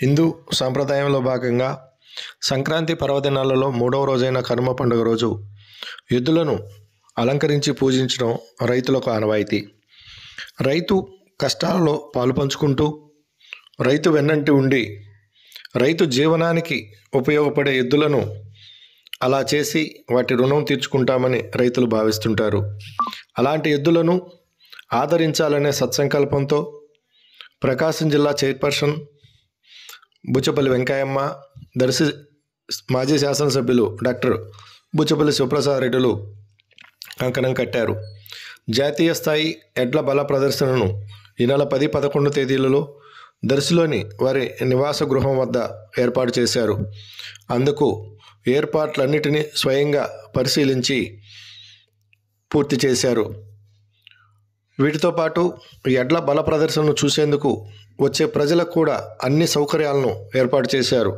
హిందూ సాంప్రదాయంలో భాగంగా సంక్రాంతి పర్వదినాలలో 3వ రోజైన కనుమ పండుగ రోజు ఎద్దులను అలంకరించి పూజించడం రైతులకు ఆనవాయితీ. రైతు కష్టాలలో పాలుపంచుకుంటూ రైతు వెన్నంటి ఉండి రైతు జీవనానికి ఉపయోగపడే ఎద్దులను అలా చేసి వాటి రుణం తీర్చుకుంటామని రైతులు భావిస్తుంటారు. అలాంటి ఎద్దులను ఆదరించాలనే సత్సంకల్పంతో ప్రకాశం జిల్లా చైర్పర్సన్ బుచ్చపల్లి వెంకయ్యమ్మ, దర్శి మాజీ శాసనసభ్యులు డాక్టర్ బుచ్చపల్లి శివప్రసాద్ రెడ్డిలు కంకణం కట్టారు. జాతీయ స్థాయి ఎడ్ల బల ప్రదర్శనను ఈ నెల 10, 11 తేదీలలో దర్శిలోని వారి నివాస గృహం వద్ద ఏర్పాటు చేశారు. అందుకు ఏర్పాట్లన్నిటినీ స్వయంగా పరిశీలించి పూర్తి చేశారు. వీటితో పాటు ఎడ్ల బల ప్రదర్శనను చూసేందుకు వచ్చే ప్రజలకు కూడా అన్ని సౌకర్యాలను ఏర్పాటు చేశారు.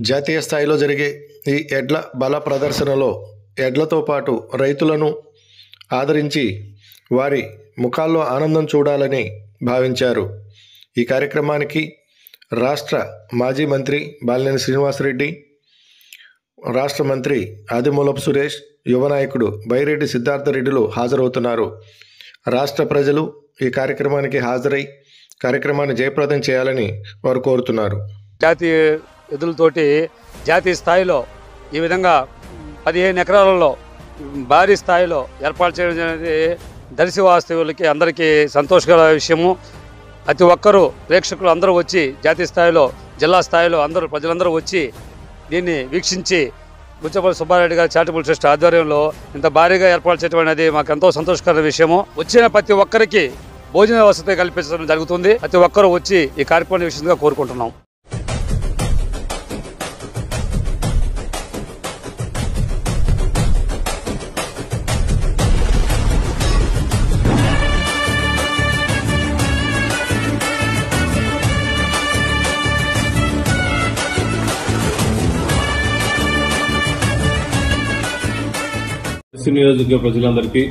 జాతీయ స్థాయిలో జరిగే ఈ ఎడ్ల బల ప్రదర్శనలో ఎడ్లతో పాటు రైతులను ఆదరించి వారి ముఖాల్లో ఆనందం చూడాలని భావించారు. ఈ కార్యక్రమానికి రాష్ట్ర మాజీ మంత్రి బాలినేని శ్రీనివాసరెడ్డి, రాష్ట్ర మంత్రి ఆదిమూలపు సురేష్, యువ నాయకుడు బైరెడ్డి సిద్ధార్థరెడ్డిలు హాజరవుతున్నారు. రాష్ట్ర ప్రజలు ఈ కార్యక్రమానికి హాజరై కార్యక్రమాన్ని జయప్రదం చేయాలని వారు కోరుతున్నారు. జాతీయ ఎద్దులతోటి జాతీయ స్థాయిలో ఈ విధంగా 15 ఎకరాలలో భారీ స్థాయిలో ఏర్పాటు చేయడం అనేది దర్శి వాస్తవులకి అందరికీ సంతోషకర విషయము. ప్రతి ఒక్కరూ ప్రేక్షకులు అందరూ వచ్చి జాతీయ స్థాయిలో, జిల్లా స్థాయిలో ప్రజలందరూ వచ్చి దీన్ని వీక్షించి బుచ్చపల్లి సుబ్బారెడ్డి గారి చారిటబుల్ ట్రస్ట్ ఆధ్వర్యంలో ఇంత భారీగా ఏర్పాటు చేయడం అనేది మాకు ఎంతో సంతోషకరమైన విషయము. వచ్చిన ప్రతి ఒక్కరికి భోజన వసతి కల్పించడం జరుగుతుంది. ప్రతి ఒక్కరూ వచ్చి ఈ కార్యక్రమాన్ని వీక్షించగా కోరుకుంటున్నాం. నియోజకవర్గ ప్రజలందరికీ